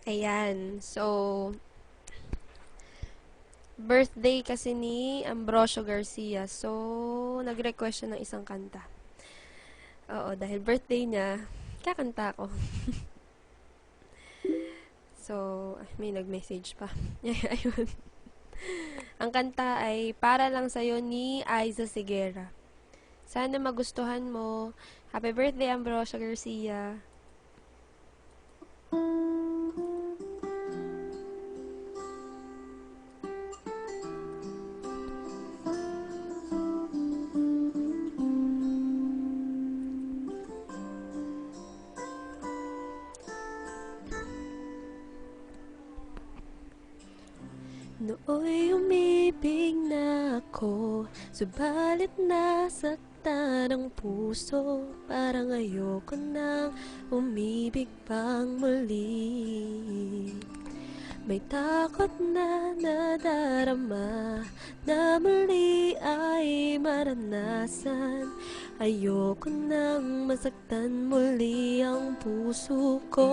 Ayan. So, birthday kasi ni Ambrosio Garcia. So, nag-request siya ng isang kanta. Oo, dahil birthday niya, kakanta ko. So, may nag-message pa. Ayun. Ang kanta ay Para Lang Sa'yo ni Aiza Sigera. Sana magustuhan mo. Happy birthday, Ambrosio Garcia. Nooy umibig na ako, subalit nasaktan ang puso. Parang ayoko nang umibig pang muli. May takot na nadarama na muli ay maranasan. Ayoko nang masaktan muli ang puso ko.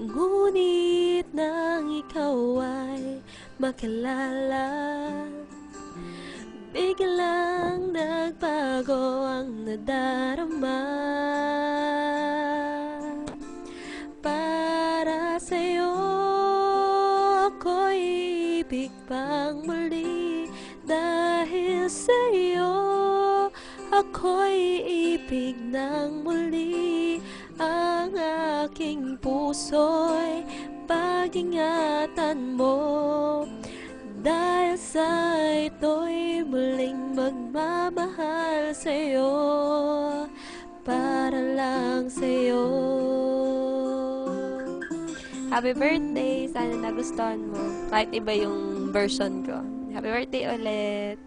Ngunit nang ikaw ay makilala, biglang nagbago ang nadarama. Para sa'yo ako'y ibig pang muli. Dahil sa'yo ako'y ibig ng muli. Ang aking puso'y pag-ingatan mo. Dahil sa ito'y muling magmamahal sa'yo. Para lang sa'yo. Happy birthday! Sana nagustuhan mo. Kahit iba yung version ko. Happy birthday ulit!